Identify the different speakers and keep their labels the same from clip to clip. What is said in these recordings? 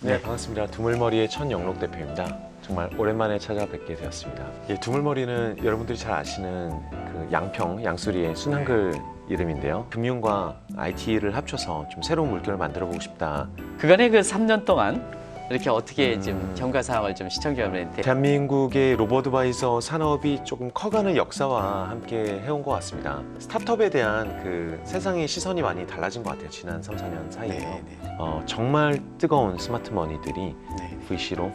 Speaker 1: 네, 반갑습니다. 두물머리의 천영록 대표입니다. 정말 오랜만에 찾아뵙게 되었습니다. 두물머리는 여러분들이 잘 아시는 그 양평, 양수리의 순한글 이름인데요. 금융과 IT를 합쳐서 좀 새로운 물결을 만들어 보고 싶다.
Speaker 2: 그간의 그 3년 동안 이렇게 어떻게 좀 경과 사항을 좀 시청자 여러분한테
Speaker 1: 대한민국의 로봇어드바이저 산업이 조금 커가는 역사와 함께 해온 것 같습니다. 스타트업에 대한 그 세상의 시선이 많이 달라진 것 같아요. 지난 3, 4년 사이에요. 정말 뜨거운 스마트 머니들이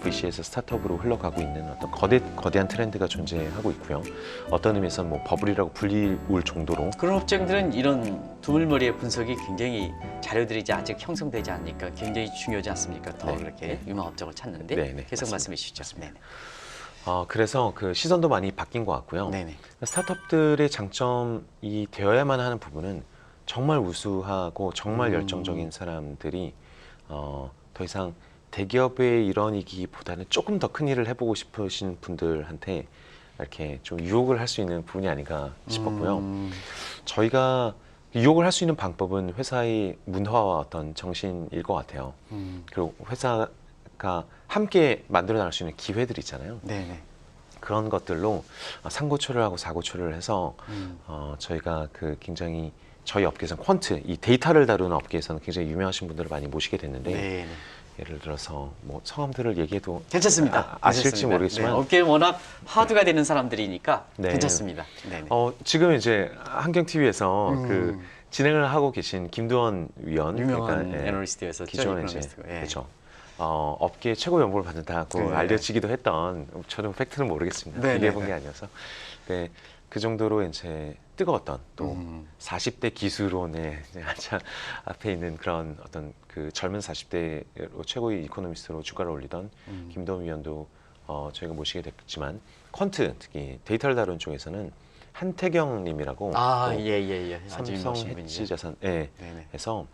Speaker 1: VC에서 스타트업으로 흘러가고 있는 어떤 거대한 트렌드가 존재하고 있고요. 어떤 의미에서는 뭐 버블이라고 불리울 정도로
Speaker 2: 그런 업종들은 이런 두물머리의 분석이 굉장히 자료들이 이제 아직 형성되지 않으니까 굉장히 중요하지 않습니까? 더
Speaker 1: 네.
Speaker 2: 그렇게 유망 업종을 찾는데
Speaker 1: 네,
Speaker 2: 계속
Speaker 1: 맞습니다.
Speaker 2: 말씀해 주시죠. 네네.
Speaker 1: 그래서 그 시선도 많이 바뀐 것 같고요.
Speaker 2: 네네.
Speaker 1: 스타트업들의 장점이 되어야만 하는 부분은 정말 우수하고 정말 열정적인 사람들이 더 이상 대기업의 일원이기보다는 조금 더 큰 일을 해보고 싶으신 분들한테 이렇게 좀 유혹을 할 수 있는 부분이 아닌가 싶었고요. 저희가 유혹을 할 수 있는 방법은 회사의 문화와 어떤 정신일 것 같아요. 그리고 회사가 함께 만들어 나갈 수 있는 기회들이 있잖아요.
Speaker 2: 네네.
Speaker 1: 그런 것들로 상고초를 하고 사고초를 해서 저희가 그 굉장히 저희 업계에서는 퀀트, 이 데이터를 다루는 업계에서는 굉장히 유명하신 분들을 많이 모시게 됐는데
Speaker 2: 네네.
Speaker 1: 예를 들어서 뭐 성함들을 얘기해도
Speaker 2: 괜찮습니다.
Speaker 1: 아실지
Speaker 2: 괜찮습니다.
Speaker 1: 모르겠지만
Speaker 2: 네, 업계에 워낙 화두가 되는 사람들이니까
Speaker 1: 네.
Speaker 2: 괜찮습니다. 네네.
Speaker 1: 지금 이제 한경TV에서 그 진행을 하고 계신 김두원 위원,
Speaker 2: 유명한
Speaker 1: 그러니까,
Speaker 2: 애널리스트였었죠.
Speaker 1: 기존에 이제
Speaker 2: 이코노미스트가. 예.
Speaker 1: 그렇죠. 업계 최고 연봉을 받는다고
Speaker 2: 네.
Speaker 1: 알려지기도 했던, 저는 팩트는 모르겠습니다.
Speaker 2: 네,
Speaker 1: 비교해본
Speaker 2: 네,
Speaker 1: 게 아니어서. 네, 그 정도로 이제 뜨거웠던 또 40대 기수론의 이제 한참 앞에 있는 그런 어떤 그 젊은 40대로 최고의 이코노미스트로 주가를 올리던 김도원 위원도 저희가 모시게 됐지만 퀀트, 특히 데이터를 다루는 쪽에서는 한태경님이라고
Speaker 2: 아,
Speaker 1: 또
Speaker 2: 예예예.
Speaker 1: 삼성 해치 자산
Speaker 2: 네네.
Speaker 1: 해서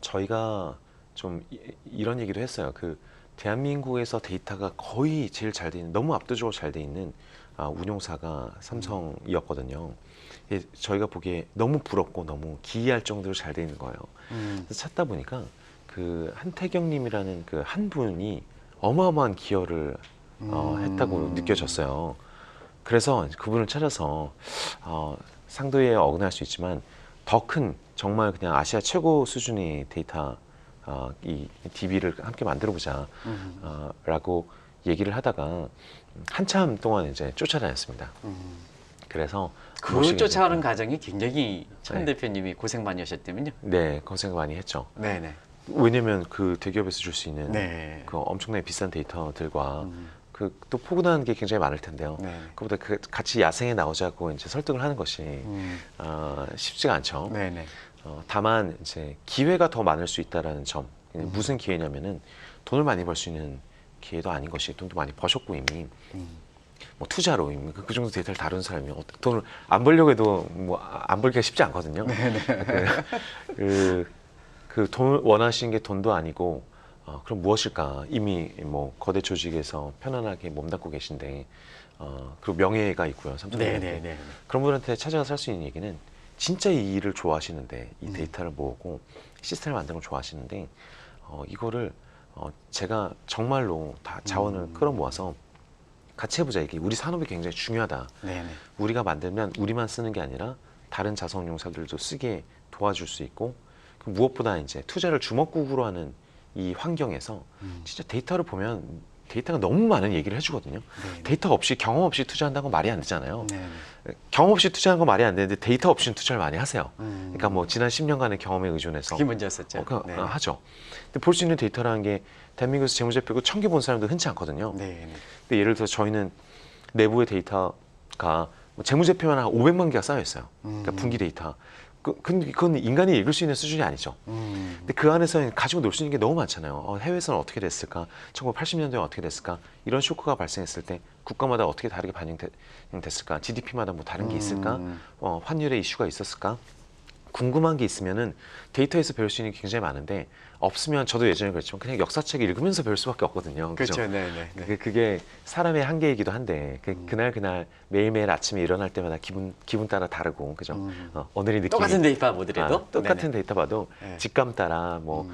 Speaker 1: 저희가 좀 이런 얘기도 했어요. 그 대한민국에서 데이터가 거의 제일 잘 돼 있는, 너무 압도적으로 잘 돼 있는 운용사가 삼성이었거든요. 저희가 보기에 너무 부럽고 너무 기이할 정도로 잘 돼 있는 거예요. 그래서 찾다 보니까 그 한태경님이라는 그 한 분이 어마어마한 기여를 했다고 느껴졌어요. 그래서 그분을 찾아서 상도에 어긋날 수 있지만 더 큰 정말 그냥 아시아 최고 수준의 데이터 이 DB를 함께 만들어보자 라고 얘기를 하다가 한참 동안 이제 쫓아다녔습니다. 그래서
Speaker 2: 그걸 쫓아가는 과정이 굉장히 천
Speaker 1: 네.
Speaker 2: 대표님이 고생 많이 하셨다면요.
Speaker 1: 네, 고생 많이 했죠.
Speaker 2: 네네.
Speaker 1: 왜냐면 그 대기업에서 줄 수 있는
Speaker 2: 네.
Speaker 1: 그 엄청나게 비싼 데이터들과 그 또 포근한 게 굉장히 많을 텐데요.
Speaker 2: 네.
Speaker 1: 그보다 그 같이 야생에 나오자고 이제 설득을 하는 것이 쉽지가 않죠.
Speaker 2: 네네.
Speaker 1: 다만 이제 기회가 더 많을 수 있다라는 점. 무슨 기회냐면은 돈을 많이 벌 수 있는 기회도 아닌 것이, 돈도 많이 버셨고 이미 뭐 투자로 이미 그 정도 데이터를 다루는 사람이 돈을 안 벌려고 해도 뭐 안 벌기가 쉽지 않거든요. 그 돈 원하시는 게 돈도 아니고 그럼 무엇일까? 이미 뭐 거대 조직에서 편안하게 몸담고 계신데 그리고 명예가 있고요. 삼성한테.
Speaker 2: 네네네.
Speaker 1: 그런 분한테 찾아가서 할 수 있는 얘기는 진짜 이 일을 좋아하시는데, 이 데이터를 모으고 시스템을 만드는 걸 좋아하시는데 이거를 제가 정말로 다 자원을 끌어모아서 같이 해보자. 이게 우리 산업이 굉장히 중요하다.
Speaker 2: 네네.
Speaker 1: 우리가 만들면 우리만 쓰는 게 아니라 다른 자선용사들도 쓰게 도와줄 수 있고, 무엇보다 이제 투자를 주먹구구로 하는 이 환경에서 진짜 데이터를 보면 데이터가 너무 많은 얘기를 해주거든요. 데이터 없이, 경험 없이 투자한다는 건 말이 안 되잖아요.
Speaker 2: 네네.
Speaker 1: 경험 없이 투자하는 건 말이 안 되는데 데이터 없이는 투자를 많이 하세요. 그러니까 뭐 지난 10년간의 경험에 의존해서
Speaker 2: 그게 문제였었죠.
Speaker 1: 하죠. 근데 볼 수 있는 데이터라는 게 대한민국에서 재무제표고 1000개 본 사람도 흔치 않거든요.
Speaker 2: 네네.
Speaker 1: 근데 예를 들어 저희는 내부의 데이터가 뭐 재무제표만 한 500만 개가 쌓여 있어요. 그러니까 분기 데이터. 그건 인간이 읽을 수 있는 수준이 아니죠. 근데 그 안에서 가지고 놀 수 있는 게 너무 많잖아요. 해외에서는 어떻게 됐을까? 1980년대에 어떻게 됐을까? 이런 쇼크가 발생했을 때 국가마다 어떻게 다르게 반영됐을까? GDP마다 뭐 다른 게 있을까? 환율의 이슈가 있었을까? 궁금한 게 있으면은 데이터에서 배울 수 있는 게 굉장히 많은데 없으면 저도 예전에 그랬지만 그냥 역사책 읽으면서 배울 수밖에 없거든요. 그죠?
Speaker 2: 그렇죠. 네, 네. 네.
Speaker 1: 그게 사람의 한계이기도 한데 그날 매일매일 아침에 일어날 때마다 기분 따라 다르고 그죠? 오늘의 느낌이
Speaker 2: 똑같은 데이터 보더라도
Speaker 1: 똑같은 데이터 봐도
Speaker 2: 네.
Speaker 1: 직감 따라 뭐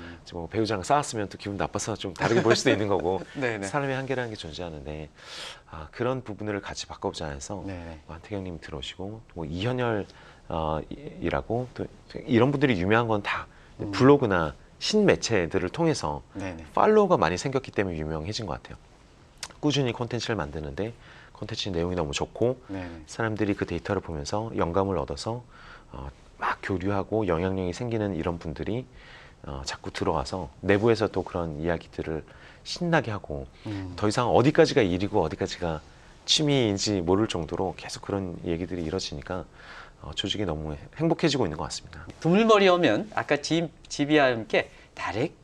Speaker 1: 배우자랑 싸웠으면 또 기분 나빠서 좀 다르게 보일 수도 있는 거고
Speaker 2: 네네.
Speaker 1: 사람의 한계라는 게 존재하는데 그런 부분을 같이 바꿔보자 해서
Speaker 2: 네네.
Speaker 1: 한태경님 들어오시고 뭐 이현열 이라고 또 이런 분들이 유명한 건 다 블로그나 신매체들을 통해서
Speaker 2: 네네.
Speaker 1: 팔로워가 많이 생겼기 때문에 유명해진 것 같아요. 꾸준히 콘텐츠를 만드는데 콘텐츠 내용이 너무 좋고
Speaker 2: 네네.
Speaker 1: 사람들이 그 데이터를 보면서 영감을 얻어서 막 교류하고 영향력이 생기는 이런 분들이 자꾸 들어와서 내부에서 또 그런 이야기들을 신나게 하고 더 이상 어디까지가 일이고 어디까지가 취미인지 모를 정도로 계속 그런 얘기들이 이뤄지니까 조직이 너무 행복해지고 있는 것 같습니다.
Speaker 2: 두물머리 오면 아까 GB와 함께 다이렉트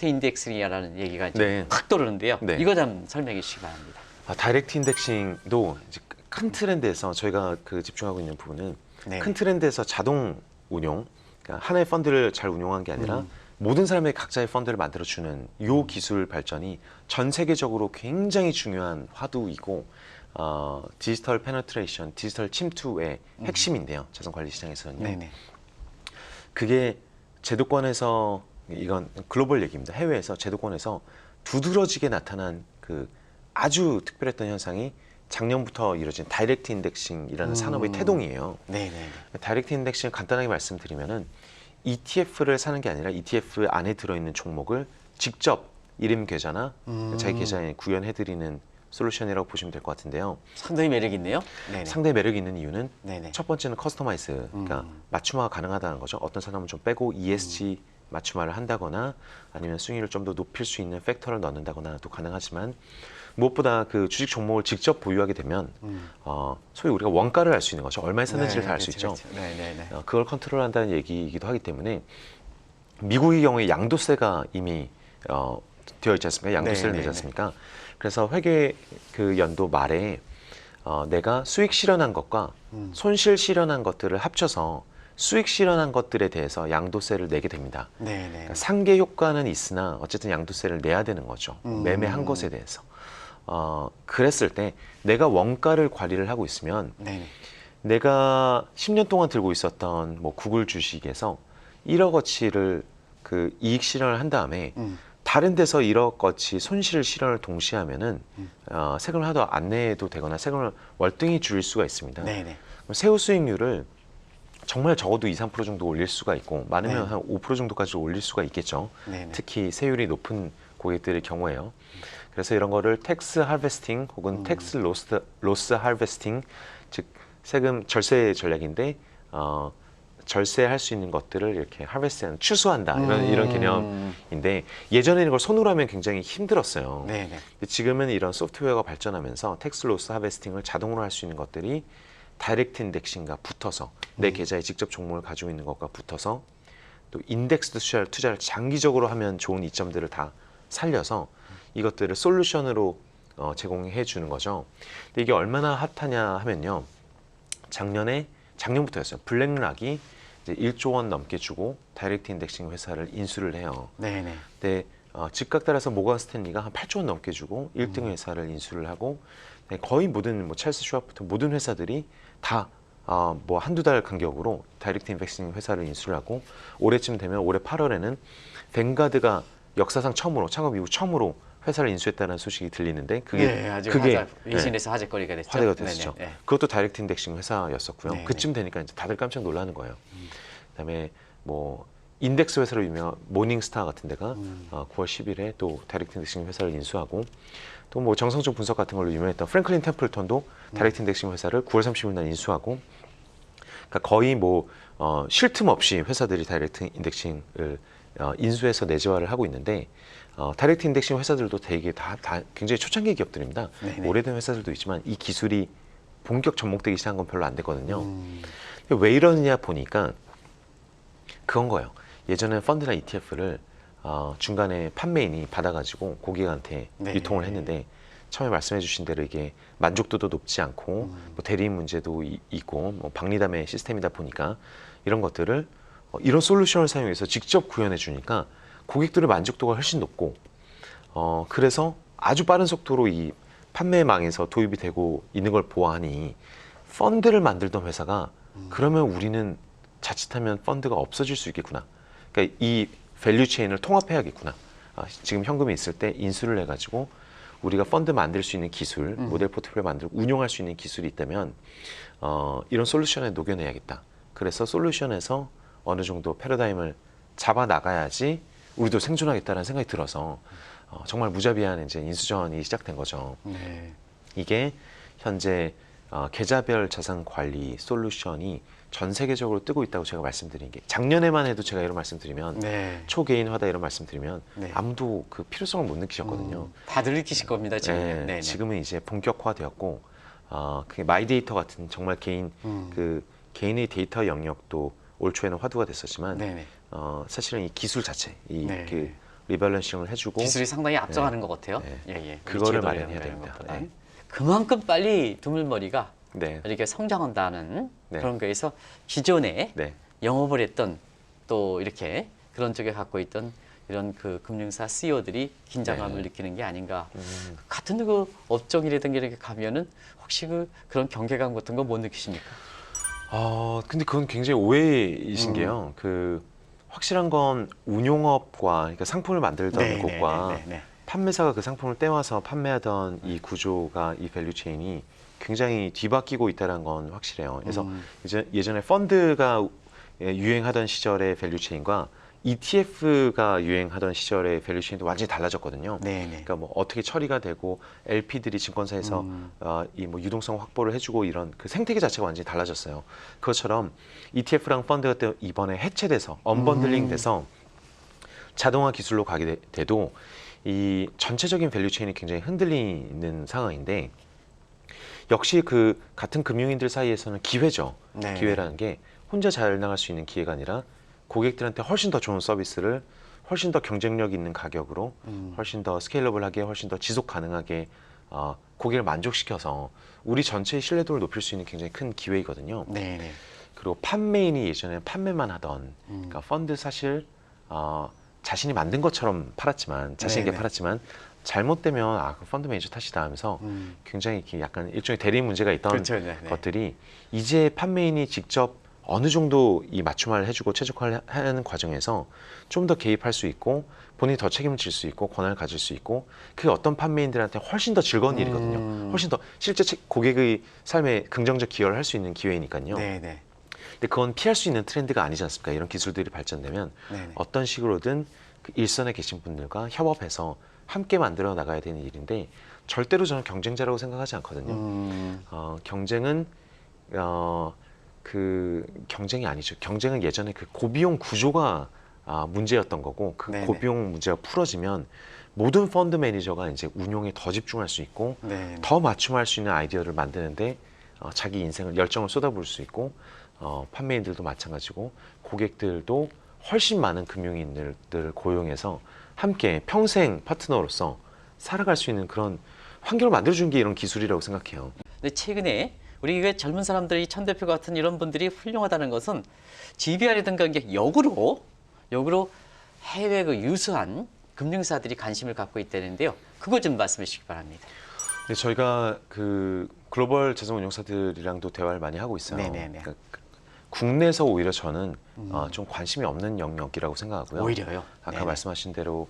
Speaker 2: 인덱싱이라는 얘기가 이제
Speaker 1: 네.
Speaker 2: 확 떠오르는데요.
Speaker 1: 네.
Speaker 2: 이거 좀 설명해 주시기 바랍니다.
Speaker 1: 다이렉트 인덱싱도 이제 큰 트렌드에서 저희가 집중하고 있는 부분은
Speaker 2: 네.
Speaker 1: 큰 트렌드에서 자동 운용, 그러니까 하나의 펀드를 잘 운용한 게 아니라 모든 사람의 각자의 펀드를 만들어주는 이 기술 발전이 전 세계적으로 굉장히 중요한 화두이고 디지털 페네트레이션, 디지털 침투의 핵심인데요. 자산관리 시장에서는요.
Speaker 2: 네네.
Speaker 1: 그게 제도권에서 이건 글로벌 얘기입니다. 해외에서 제도권에서 두드러지게 나타난 그 아주 특별했던 현상이 작년부터 이루어진 다이렉트 인덱싱이라는 산업의 태동이에요.
Speaker 2: 네네.
Speaker 1: 다이렉트 인덱싱을 간단하게 말씀드리면은 ETF를 사는 게 아니라 ETF 안에 들어있는 종목을 직접 이름 계좌나 자기 계좌에 구현해드리는 솔루션이라고 보시면 될 것 같은데요.
Speaker 2: 상당히 매력 있네요. 네네.
Speaker 1: 상당히 매력이 있는 이유는
Speaker 2: 네네.
Speaker 1: 첫 번째는 커스터마이즈, 그러니까 맞춤화가 가능하다는 거죠. 어떤 사람은 좀 빼고 ESG 맞춤화를 한다거나 아니면 수익률을 좀 더 높일 수 있는 팩터를 넣는다거나도 가능하지만 무엇보다 그 주식 종목을 직접 보유하게 되면 소위 우리가 원가를 알 수 있는 거죠. 얼마에 샀는지를 다 알 수 있죠.
Speaker 2: 네네네.
Speaker 1: 그걸 컨트롤한다는 얘기이기도 하기 때문에 미국의 경우에 양도세가 이미 되어 있지 않습니까? 양도세를 내지 않습니까? 그래서 회계 그 연도 말에 내가 수익 실현한 것과 손실 실현한 것들을 합쳐서 수익 실현한 것들에 대해서 양도세를 내게 됩니다.
Speaker 2: 네네.
Speaker 1: 그러니까 상계 효과는 있으나 어쨌든 양도세를 내야 되는 거죠. 매매한 것에 대해서. 그랬을 때 내가 원가를 관리를 하고 있으면
Speaker 2: 네네.
Speaker 1: 내가 10년 동안 들고 있었던 뭐 구글 주식에서 1억어치를 그 이익 실현을 한 다음에 다른 데서 1억어치 손실 실현을 동시에 하면은 세금을 하나도 안 내도 되거나 세금을 월등히 줄일 수가 있습니다.
Speaker 2: 네네.
Speaker 1: 그럼 세후 수익률을 정말 적어도 2, 3% 정도 올릴 수가 있고 많으면
Speaker 2: 네.
Speaker 1: 한 5% 정도까지 올릴 수가 있겠죠.
Speaker 2: 네네.
Speaker 1: 특히 세율이 높은 고객들의 경우에요. 그래서 이런 거를 텍스 하베스팅 혹은 텍스 로스 하베스팅, 즉 세금 절세 전략인데 절세할 수 있는 것들을 이렇게 하베스트하는 추수한다 이런 개념인데 예전에는 이걸 손으로 하면 굉장히 힘들었어요.
Speaker 2: 네네.
Speaker 1: 근데 지금은 이런 소프트웨어가 발전하면서 텍스 로스 하베스팅을 자동으로 할 수 있는 것들이 다이렉트 인덱싱과 붙어서 내 계좌에 직접 종목을 가지고 있는 것과 붙어서 또 인덱스 투자를 장기적으로 하면 좋은 이점들을 다 살려서 이것들을 솔루션으로 제공해 주는 거죠. 근데 이게 얼마나 핫하냐 하면요. 작년부터였어요. 블랙락이 이제 1조 원 넘게 주고 다이렉트 인덱싱 회사를 인수를 해요.
Speaker 2: 네네.
Speaker 1: 근데 즉각 따라서 모건 스탠리가 한 8조 원 넘게 주고 1등 회사를 인수를 하고 거의 모든 뭐 찰스 슈왑부터 모든 회사들이 다 뭐 한두 달 간격으로 다이렉트 인덱싱 회사를 인수를 하고 올해쯤 되면 올해 8월에는 뱅가드가 역사상 처음으로 창업 이후 처음으로 회사를 인수했다는 소식이 들리는데 그게
Speaker 2: 외신에서 화제거리가 됐죠.
Speaker 1: 화제가 됐죠.
Speaker 2: 네네.
Speaker 1: 그것도 다이렉트 인덱싱 회사였었고요.
Speaker 2: 네네.
Speaker 1: 그쯤 되니까 이제 다들 깜짝 놀라는 거예요. 그다음에 뭐 인덱스 회사로 유명한 모닝스타 같은 데가 9월 10일에 또 다이렉트 인덱싱 회사를 인수하고 또 뭐 정성적 분석 같은 걸로 유명했던 프랭클린 템플턴도 다이렉트 인덱싱 회사를 9월 30일 날 인수하고 그러니까 거의 뭐 쉴 틈 없이 회사들이 다이렉트 인덱싱을 인수해서 내재화를 하고 있는데 다이렉트 인덱싱 회사들도 되게 다 굉장히 초창기 기업들입니다.
Speaker 2: 네네.
Speaker 1: 오래된 회사들도 있지만 이 기술이 본격 접목되기 시작한 건 별로 안 됐거든요. 왜 이러느냐 보니까 그건 거예요. 예전에 펀드나 ETF를 중간에 판매인이 받아가지고 고객한테
Speaker 2: 네.
Speaker 1: 유통을 했는데 처음에 말씀해주신 대로 이게 만족도도 높지 않고 뭐 대리인 문제도 있고 뭐 박리담의 시스템이다 보니까 이런 것들을 이런 솔루션을 사용해서 직접 구현해 주니까 고객들의 만족도가 훨씬 높고 그래서 아주 빠른 속도로 이 판매망에서 도입이 되고 있는 걸 보아하니 펀드를 만들던 회사가 그러면 우리는 자칫하면 펀드가 없어질 수 있겠구나. 그러니까 이 밸류 체인을 통합해야겠구나. 지금 현금이 있을 때 인수를 해가지고 우리가 펀드 만들 수 있는 기술, 모델 포트폴리오 만들고 운용할 수 있는 기술이 있다면 이런 솔루션에 녹여내야겠다. 그래서 솔루션에서 어느 정도 패러다임을 잡아 나가야지 우리도 생존하겠다는 생각이 들어서 정말 무자비한 이제 인수전이 시작된 거죠.
Speaker 2: 네.
Speaker 1: 이게 현재 계좌별 자산 관리 솔루션이 전 세계적으로 뜨고 있다고 제가 말씀드린 게 작년에만 해도 제가 이런 말씀드리면
Speaker 2: 네.
Speaker 1: 초개인화다 이런 말씀드리면
Speaker 2: 네.
Speaker 1: 아무도 그 필요성을 못 느끼셨거든요.
Speaker 2: 다들 느끼실 겁니다 지금.
Speaker 1: 네,
Speaker 2: 네.
Speaker 1: 지금은 이제 본격화되었고 그게 마이데이터 같은 정말 개인 그 개인의 데이터 영역도 올 초에는 화두가 됐었지만
Speaker 2: 네네.
Speaker 1: 사실은 이 기술 자체 이
Speaker 2: 네.
Speaker 1: 그 리밸런싱을 해주고
Speaker 2: 기술이 상당히 앞서가는 것 같아요.
Speaker 1: 네.
Speaker 2: 예, 예.
Speaker 1: 그거를
Speaker 2: 제도
Speaker 1: 마련해야
Speaker 2: 이런
Speaker 1: 됩니다.
Speaker 2: 것보다.
Speaker 1: 네.
Speaker 2: 그만큼 빨리 드물머리가
Speaker 1: 네,
Speaker 2: 이렇게 성장한다는
Speaker 1: 네.
Speaker 2: 그런 거에서 기존에
Speaker 1: 네,
Speaker 2: 영업을 했던 또 이렇게 그런 쪽에 갖고 있던 이런 그 금융사 CEO들이 긴장감을
Speaker 1: 네.
Speaker 2: 느끼는 게 아닌가. 같은 그 업종이라든가 이렇게 가면은 혹시 그런 경계감 같은 거 못 느끼십니까?
Speaker 1: 근데 그건 굉장히 오해이신 게요. 그 확실한 건 운용업과 그러니까 상품을 만들던 곳과
Speaker 2: 네.
Speaker 1: 판매사가 그 상품을 떼와서 판매하던 이 구조가 이 밸류 체인이 굉장히 뒤바뀌고 있다는 건 확실해요. 그래서 이제 예전에 펀드가 유행하던 시절의 밸류 체인과 ETF가 유행하던 시절의 밸류 체인도 완전히 달라졌거든요.
Speaker 2: 네네.
Speaker 1: 그러니까 뭐 어떻게 처리가 되고 LP들이 증권사에서 이 뭐 유동성 확보를 해주고 이런 그 생태계 자체가 완전히 달라졌어요. 그것처럼 ETF랑 펀드가 또 이번에 해체돼서 언번들링돼서 자동화 기술로 가게 돼도 이 전체적인 밸류 체인이 굉장히 흔들리는 상황인데 역시 그 같은 금융인들 사이에서는 기회죠.
Speaker 2: 네.
Speaker 1: 기회라는 게 혼자 잘 나갈 수 있는 기회가 아니라 고객들한테 훨씬 더 좋은 서비스를 훨씬 더 경쟁력 있는 가격으로 훨씬 더 스케일러블하게 훨씬 더 지속 가능하게 고객을 만족시켜서 우리 전체의 신뢰도를 높일 수 있는 굉장히 큰 기회이거든요.
Speaker 2: 네네.
Speaker 1: 그리고 판매인이 예전에 판매만 하던 그러니까 펀드 사실 자신이 만든 것처럼 팔았지만 자신에게
Speaker 2: 네네.
Speaker 1: 팔았지만 잘못되면 그 펀드 매니저 탓이다 하면서 굉장히 이렇게 약간 일종의 대리 문제가 있던
Speaker 2: 그렇죠. 네네.
Speaker 1: 것들이 이제 판매인이 직접 어느 정도 이 맞춤화를 해주고 최적화를 하는 과정에서 좀 더 개입할 수 있고 본인이 더 책임을 질 수 있고 권한을 가질 수 있고 그게 어떤 판매인들한테 훨씬 더 즐거운 일이거든요. 훨씬 더 실제 고객의 삶에 긍정적 기여를 할 수 있는 기회이니까요.
Speaker 2: 네네.
Speaker 1: 근데 그건 피할 수 있는 트렌드가 아니지 않습니까? 이런 기술들이 발전되면
Speaker 2: 네네.
Speaker 1: 어떤 식으로든 그 일선에 계신 분들과 협업해서 함께 만들어 나가야 되는 일인데 절대로 저는 경쟁자라고 생각하지 않거든요. 경쟁은 그 경쟁이 아니죠. 경쟁은 예전에 그 고비용 구조가 문제였던 거고 그
Speaker 2: 네네.
Speaker 1: 고비용 문제가 풀어지면 모든 펀드 매니저가 이제 운용에 더 집중할 수 있고
Speaker 2: 네.
Speaker 1: 더 맞춤할 수 있는 아이디어를 만드는데 자기 인생을 열정을 쏟아부을 수 있고 판매인들도 마찬가지고 고객들도 훨씬 많은 금융인들을 고용해서 함께 평생 파트너로서 살아갈 수 있는 그런 환경을 만들어준 게 이런 기술이라고 생각해요.
Speaker 2: 근데 최근에 우리 그 젊은 사람들이 천 대표 같은 이런 분들이 훌륭하다는 것은 GBR이든가 이게 역으로 해외 그 유수한 금융사들이 관심을 갖고 있다는데요. 그거 좀 말씀해 주시기 바랍니다.
Speaker 1: 네, 저희가 그 글로벌 자산운용사들이랑도 대화를 많이 하고 있어요.
Speaker 2: 네네네.
Speaker 1: 그러니까 국내에서 오히려 저는 좀 관심이 없는 영역이라고 생각하고요.
Speaker 2: 오히려요.
Speaker 1: 아까
Speaker 2: 네네.
Speaker 1: 말씀하신 대로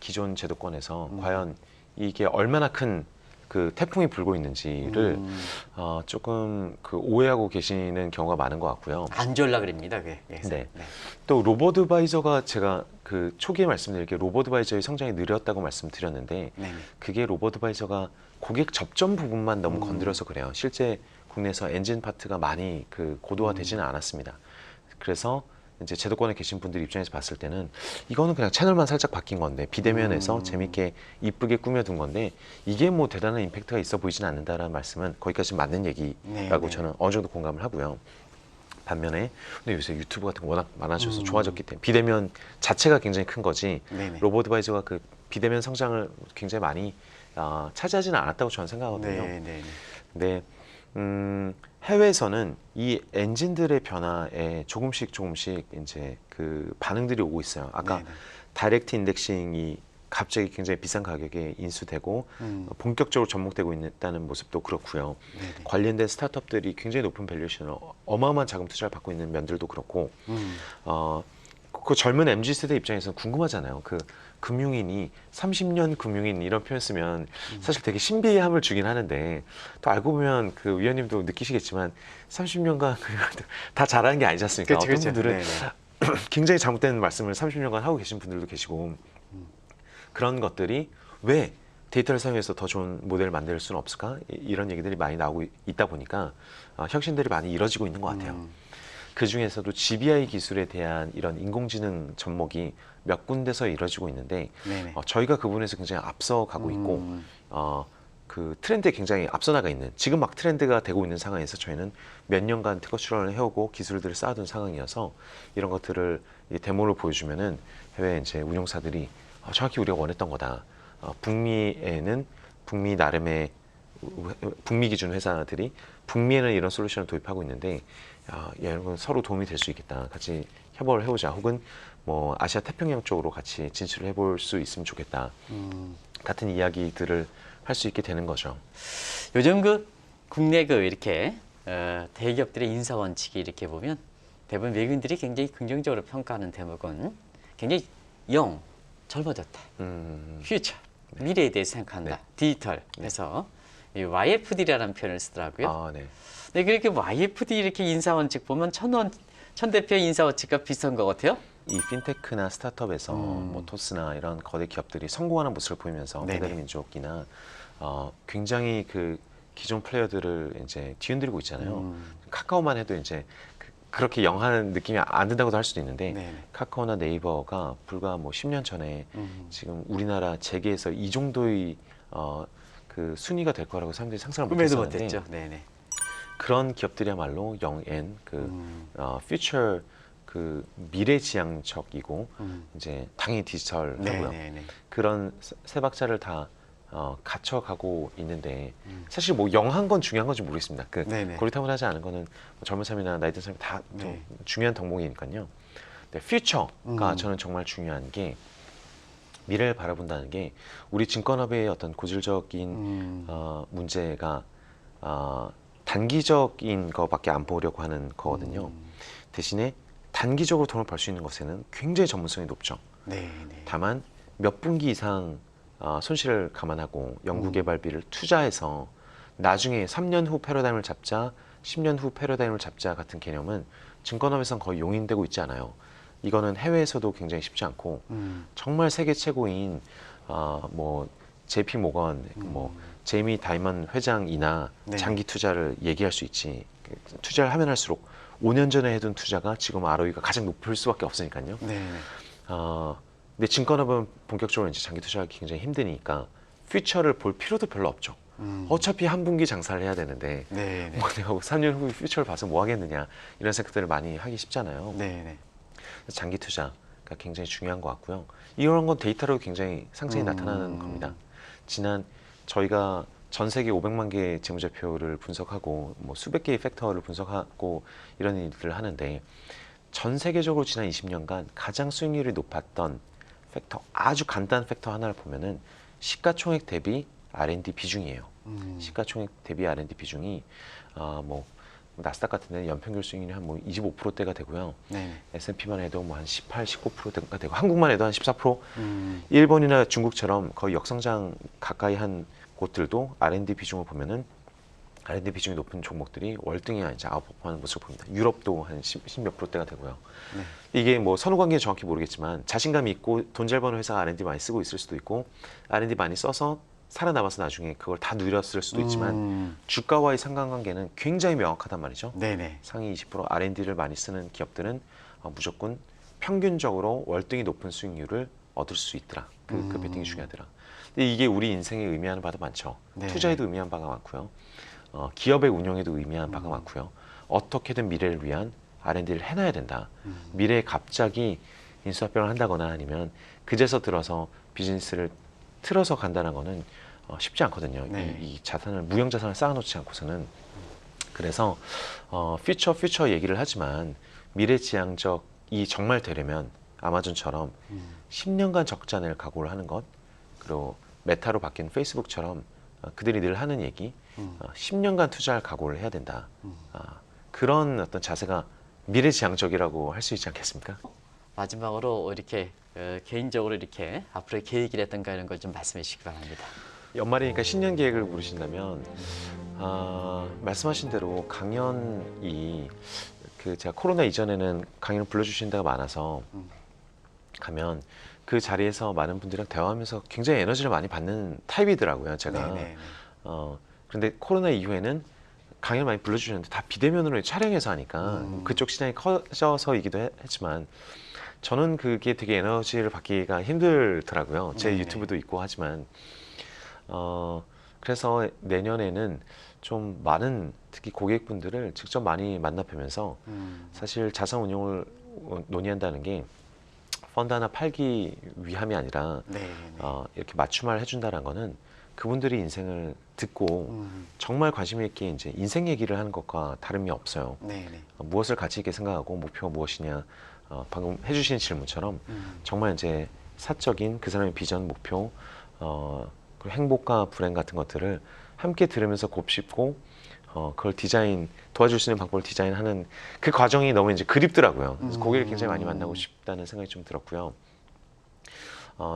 Speaker 1: 기존 제도권에서 과연 이게 얼마나 큰 그 태풍이 불고 있는지를 조금 그 오해하고 계시는 경우가 많은 것 같고요.
Speaker 2: 안 좋으려 그럽니다. 그게.
Speaker 1: 네. 또 로보드바이저가 제가 그 초기에 말씀드린 게 로보드바이저의 성장이 느렸다고 말씀드렸는데
Speaker 2: 네네.
Speaker 1: 그게 로보드바이저가 고객 접점 부분만 너무 건드려서 그래요. 실제 국내에서 엔진 파트가 많이 그 고도화되지는 않았습니다. 그래서 이제 제도권에 계신 분들 입장에서 봤을 때는 이거는 그냥 채널만 살짝 바뀐 건데 비대면에서 재밌게 이쁘게 꾸며둔 건데 이게 뭐 대단한 임팩트가 있어 보이지는 않는다라는 말씀은 거기까지 맞는 얘기라고
Speaker 2: 네.
Speaker 1: 저는 어느 정도 공감을 하고요. 반면에 근데 요새 유튜브 같은 거 워낙 많아져서 좋아졌기 때문에 비대면 자체가 굉장히 큰 거지
Speaker 2: 네네.
Speaker 1: 로보드바이저가 그 비대면 성장을 굉장히 많이 차지하지는 않았다고 저는 생각하거든요.
Speaker 2: 네네.
Speaker 1: 근데 해외에서는 이 엔진들의 변화에 조금씩 이제 그 반응들이 오고 있어요. 아까
Speaker 2: 네네.
Speaker 1: 다이렉트 인덱싱이 갑자기 굉장히 비싼 가격에 인수되고 본격적으로 접목되고 있다는 모습도 그렇고요.
Speaker 2: 네네.
Speaker 1: 관련된 스타트업들이 굉장히 높은 밸류에이션을 어마어마한 자금 투자를 받고 있는 면들도 그렇고 그 젊은 MZ 세대 입장에서는 궁금하잖아요. 그 금융인이 30년 금융인 이런 표현 쓰면 사실 되게 신비함을 주긴 하는데 또 알고 보면 그 위원님도 느끼시겠지만 30년간 다 잘하는 게 아니지 않습니까?
Speaker 2: 그쵸,
Speaker 1: 어떤
Speaker 2: 그쵸.
Speaker 1: 분들은
Speaker 2: 네네.
Speaker 1: 굉장히 잘못된 말씀을 30년간 하고 계신 분들도 계시고 그런 것들이 왜 데이터를 사용해서 더 좋은 모델을 만들 수는 없을까? 이런 얘기들이 많이 나오고 있다 보니까 혁신들이 많이 이뤄지고 있는 것 같아요. 그 중에서도 GBI 기술에 대한 이런 인공지능 접목이 몇 군데서 이뤄지고 있는데
Speaker 2: 네네.
Speaker 1: 저희가 그 부분에서 굉장히 앞서가고 있고 그 트렌드에 굉장히 앞서 나가 있는 지금 막 트렌드가 되고 있는 상황에서 저희는 몇 년간 특허 출원을 해오고 기술들을 쌓아둔 상황이어서 이런 것들을 데모를 보여주면은 해외 이제 운용사들이 정확히 우리가 원했던 거다. 북미에는 북미 나름의 북미 기준 회사들이 북미에는 이런 솔루션을 도입하고 있는데 여러분 서로 도움이 될 수 있겠다. 같이 협업을 해보자. 혹은 뭐 아시아 태평양 쪽으로 같이 진출을 해볼 수 있으면 좋겠다. 같은 이야기들을 할 수 있게 되는 거죠.
Speaker 2: 요즘 그 국내 그 이렇게 대기업들의 인사 원칙이 이렇게 보면 대부분 외국인들이 굉장히 긍정적으로 평가하는 대목은 굉장히 젊어졌다. 퓨처, 미래에 대해 생각한다.
Speaker 1: 네.
Speaker 2: 디지털 해서 이 YFD라는 표현을 쓰더라고요.
Speaker 1: 네.
Speaker 2: 네, 그렇게 YFD 이렇게 인사 원칙 보면 천 대표 인사 원칙과 비슷한 것 같아요.
Speaker 1: 이 핀테크나 스타트업에서 뭐 토스나 이런 거대 기업들이 성공하는 모습을 보이면서
Speaker 2: 네네.
Speaker 1: 배달의민족이나 굉장히 그 기존 플레이어들을 이제 뒤흔들고 있잖아요. 카카오만 해도 이제 그렇게 영하는 느낌이 안 든다고도 할 수도 있는데
Speaker 2: 네네.
Speaker 1: 카카오나 네이버가 불과 뭐 10년 전에 지금 우리나라 재계에서 이 정도의 그 순위가 될 거라고 사람들이 상상을
Speaker 2: 꿈에도
Speaker 1: 못했었는데
Speaker 2: 못했죠. 네네.
Speaker 1: 그런 기업들이야말로 영엔 그 퓨처 그 미래지향적이고 이제 당연히 디지털하고요.
Speaker 2: 네네네.
Speaker 1: 그런 세 박자를 다 갖춰가고 있는데 사실 뭐 영한 건 중요한 건지 모르겠습니다. 그
Speaker 2: 네네.
Speaker 1: 고리타분하지 않은 거는 뭐 젊은 사람이나 나이 든 사람이 다 좀
Speaker 2: 네.
Speaker 1: 중요한 덕목이니까요. 근데 퓨처가 저는 정말 중요한 게 미래를 바라본다는 게 우리 증권업의 어떤 고질적인 문제가 단기적인 거밖에 안 보려고 하는 거거든요. 대신에 단기적으로 돈을 벌 수 있는 것에는 굉장히 전문성이 높죠.
Speaker 2: 네네.
Speaker 1: 다만 몇 분기 이상 손실을 감안하고 연구개발비를 투자해서 나중에 3년 후 패러다임을 잡자, 10년 후 패러다임을 잡자 같은 개념은 증권업에서는 거의 용인되고 있지 않아요. 이거는 해외에서도 굉장히 쉽지 않고 정말 세계 최고인 뭐 JP 모건, 뭐 제이미 다이먼 회장이나
Speaker 2: 네.
Speaker 1: 장기 투자를 얘기할 수 있지. 투자를 하면 할수록 5년 전에 해둔 투자가 지금 ROE가 가장 높을 수밖에 없으니까요.
Speaker 2: 네네.
Speaker 1: 근데 증권업은 본격적으로 이제 장기 투자하기 굉장히 힘드니까 퓨처를 볼 필요도 별로 없죠. 어차피 한 분기 장사를 해야 되는데
Speaker 2: 네네.
Speaker 1: 뭐 내가 3년 후 퓨처를 봐서 뭐 하겠느냐 이런 생각들을 많이 하기 쉽잖아요.
Speaker 2: 네네.
Speaker 1: 그래서 장기 투자가 굉장히 중요한 것 같고요. 이런 건 데이터로 굉장히 상세히 나타나는 겁니다. 지난 저희가 전 세계 500만 개의 재무제표를 분석하고 뭐 수백 개의 팩터를 분석하고 이런 일들을 하는데 전 세계적으로 지난 20년간 가장 수익률이 높았던 팩터, 아주 간단한 팩터 하나를 보면은 시가총액 대비 R&D 비중이에요. 시가총액 대비 R&D 비중이 뭐 나스닥 같은 데는 연평균 수익률이 한 뭐 25%대가 되고요.
Speaker 2: 네네.
Speaker 1: S&P만 해도 뭐 한 18, 19%대가 되고 한국만 해도 한 14%. 일본이나 중국처럼 거의 역성장 가까이 한 곳들도 R&D 비중을 보면은 R&D 비중이 높은 종목들이 월등히 이제 아웃퍼포하는 모습을 봅니다. 유럽도 한 10몇 %대가 되고요.
Speaker 2: 네.
Speaker 1: 이게 뭐 선후관계는 정확히 모르겠지만 자신감이 있고 돈 잘 버는 회사가 R&D 많이 쓰고 있을 수도 있고 R&D 많이 써서 살아남아서 나중에 그걸 다 누렸을 수도 있지만 주가와의 상관관계는 굉장히 명확하단 말이죠.
Speaker 2: 네네.
Speaker 1: 상위 20% R&D를 많이 쓰는 기업들은 무조건 평균적으로 월등히 높은 수익률을 얻을 수 있더라. 그 베팅이 중요하더라. 근데 이게 우리 인생에 의미하는 바도 많죠.
Speaker 2: 네.
Speaker 1: 투자에도 의미하는 바가 많고요. 기업의 운영에도 의미하는 바가 많고요. 어떻게든 미래를 위한 R&D를 해놔야 된다. 미래에 갑자기 인수합병을 한다거나 아니면 그제서 들어서 비즈니스를 틀어서 간다는 거는 쉽지 않거든요.
Speaker 2: 네.
Speaker 1: 이 자산을 무형 자산을 쌓아놓지 않고서는 그래서 퓨처 얘기를 하지만 미래지향적이 정말 되려면 아마존처럼 10년간 적자 낼 각오를 하는 것, 그리고 메타로 바뀐 페이스북처럼 그들이 늘 하는 얘기, 10년간 투자할 각오를 해야 된다. 그런 어떤 자세가 미래지향적이라고 할 수 있지 않겠습니까?
Speaker 2: 마지막으로 이렇게 개인적으로 이렇게 앞으로의 계획이라든가 이런 걸 좀 말씀해 주시기 바랍니다.
Speaker 1: 연말이니까 신년 계획을 물으신다면 말씀하신 대로 강연이 제가 코로나 이전에는 강연을 불러주신 데가 많아서 가면 그 자리에서 많은 분들이랑 대화하면서 굉장히 에너지를 많이 받는 타입이더라고요, 제가.
Speaker 2: 네네.
Speaker 1: 그런데 코로나 이후에는 강연을 많이 불러주셨는데 다 비대면으로 촬영해서 하니까 그쪽 시장이 커져서이기도 했지만 저는 그게 되게 에너지를 받기가 힘들더라고요. 제
Speaker 2: 네네.
Speaker 1: 유튜브도 있고 하지만 그래서 내년에는 좀 많은 특히 고객분들을 직접 많이 만나 뵈면서 사실 자산 운용을 논의한다는 게 펀드 하나 팔기 위함이 아니라
Speaker 2: 네네.
Speaker 1: 이렇게 맞춤화를 해준다는 거는 그분들이 인생을 듣고 정말 관심 있게 이제 인생 얘기를 하는 것과 다름이 없어요.
Speaker 2: 네네.
Speaker 1: 무엇을 가치 있게 생각하고 목표가 무엇이냐, 방금 해주신 질문처럼 정말 이제 사적인 그 사람의 비전, 목표, 그리고 행복과 불행 같은 것들을 함께 들으면서 곱씹고 그걸 도와줄 수 있는 방법을 디자인하는 그 과정이 너무 이제 그립더라고요. 그래서 고객을 굉장히 많이 만나고 싶다는 생각이 좀 들었고요.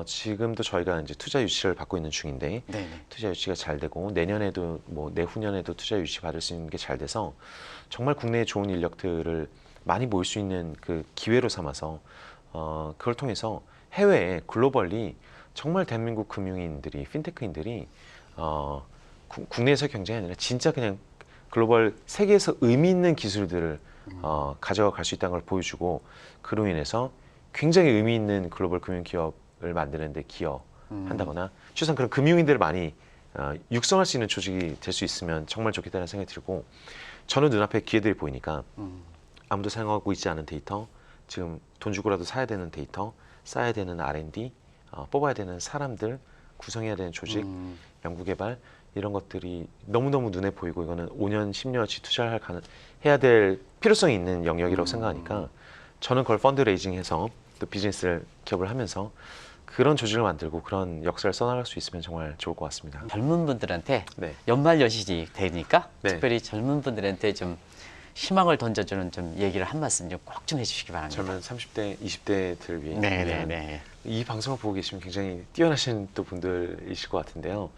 Speaker 1: 지금도 저희가 이제 투자 유치를 받고 있는 중인데
Speaker 2: 네네.
Speaker 1: 투자 유치가 잘 되고 내년에도 뭐 내후년에도 투자 유치 받을 수 있는 게 잘 돼서 정말 국내에 좋은 인력들을 많이 모을 수 있는 그 기회로 삼아서 그걸 통해서 해외에 글로벌리 정말 대한민국 금융인들이 핀테크인들이 국내에서 경쟁이 아니라 진짜 그냥 글로벌 세계에서 의미 있는 기술들을 가져가 갈 수 있다는 걸 보여주고 그로 인해서 굉장히 의미 있는 글로벌 금융 기업을 만드는 데 기여한다거나 최소한 그런 금융인들을 많이 육성할 수 있는 조직이 될 수 있으면 정말 좋겠다는 생각이 들고 저는 눈앞에 기회들이 보이니까 아무도 사용하고 있지 않은 데이터, 지금 돈 주고라도 사야 되는 데이터, 쌓아야 되는 R&D, 뽑아야 되는 사람들, 구성해야 되는 조직, 연구개발 이런 것들이 너무너무 눈에 보이고 이거는 5년, 10년치 해야 될 필요성이 있는 영역이라고 생각하니까 저는 그걸 펀드레이징해서 또 비즈니스를 기업을 하면서 그런 조직을 만들고 그런 역사를 써나갈 수 있으면 정말 좋을 것 같습니다.
Speaker 2: 젊은 분들한테
Speaker 1: 네.
Speaker 2: 연말 연시지 되니까
Speaker 1: 네.
Speaker 2: 특별히 젊은 분들한테 좀 희망을 던져주는 좀 얘기를 한 말씀 좀 꼭 좀 해주시기 바랍니다.
Speaker 1: 젊은 30대, 20대들 위해
Speaker 2: 네네네.
Speaker 1: 이 방송을 보고 계시면 굉장히 뛰어나신 또 분들이실 것 같은데요.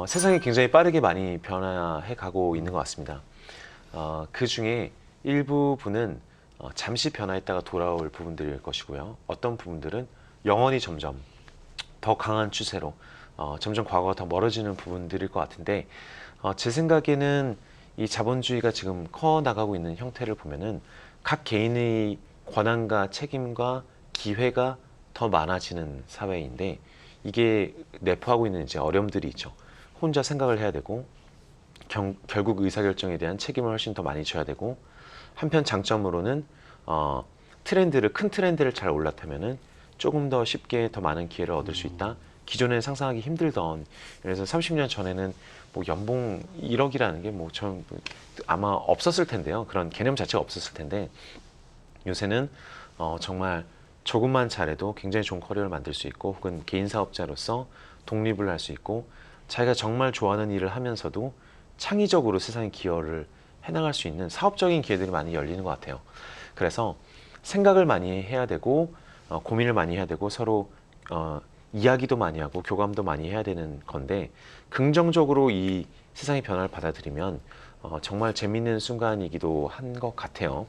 Speaker 1: 세상이 굉장히 빠르게 많이 변화해 가고 있는 것 같습니다. 그 중에 일부분은 잠시 변화했다가 돌아올 부분들일 것이고요. 어떤 부분들은 영원히 점점 더 강한 추세로 점점 과거가 더 멀어지는 부분들일 것 같은데 제 생각에는 이 자본주의가 지금 커 나가고 있는 형태를 보면은 각 개인의 권한과 책임과 기회가 더 많아지는 사회인데 이게 내포하고 있는 이제 어려움들이 있죠. 혼자 생각을 해야 되고 결국 의사결정에 대한 책임을 훨씬 더 많이 져야 되고 한편 장점으로는 큰 트렌드를 잘 올라타면은 조금 더 쉽게 더 많은 기회를 얻을 수 있다. 기존에는 상상하기 힘들던 그래서 30년 전에는 뭐 연봉 1억이라는 게 뭐 전 아마 없었을 텐데요. 그런 개념 자체가 없었을 텐데 요새는 정말 조금만 잘해도 굉장히 좋은 커리어를 만들 수 있고 혹은 개인 사업자로서 독립을 할 수 있고 자기가 정말 좋아하는 일을 하면서도 창의적으로 세상에 기여를 해나갈 수 있는 사업적인 기회들이 많이 열리는 것 같아요. 그래서 생각을 많이 해야 되고 고민을 많이 해야 되고 서로 이야기도 많이 하고 교감도 많이 해야 되는 건데 긍정적으로 이 세상의 변화를 받아들이면 정말 재미있는 순간이기도 한 것 같아요.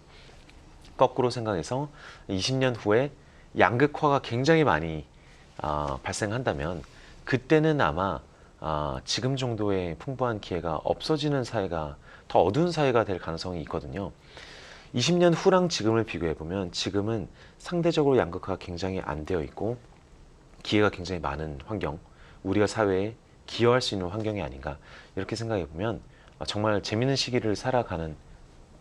Speaker 1: 거꾸로 생각해서 20년 후에 양극화가 굉장히 많이 발생한다면 그때는 아마 지금 정도의 풍부한 기회가 없어지는 사회가 더 어두운 사회가 될 가능성이 있거든요. 20년 후랑 지금을 비교해 보면 지금은 상대적으로 양극화가 굉장히 안 되어 있고 기회가 굉장히 많은 환경, 우리가 사회에 기여할 수 있는 환경이 아닌가 이렇게 생각해 보면 정말 재밌는 시기를 살아가는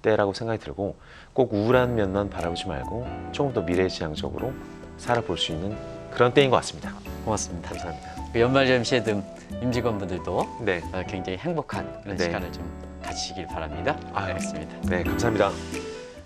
Speaker 1: 때라고 생각이 들고 꼭 우울한 면만 바라보지 말고 조금 더 미래지향적으로 살아볼 수 있는 그런 때인 것 같습니다.
Speaker 2: 고맙습니다.
Speaker 1: 감사합니다.
Speaker 2: 연말연시에 든 임직원분들도
Speaker 1: 네.
Speaker 2: 굉장히 행복한 그런
Speaker 1: 네.
Speaker 2: 시간을 좀 가지시길 바랍니다.
Speaker 1: 아유.
Speaker 2: 알겠습니다.
Speaker 1: 네, 감사합니다.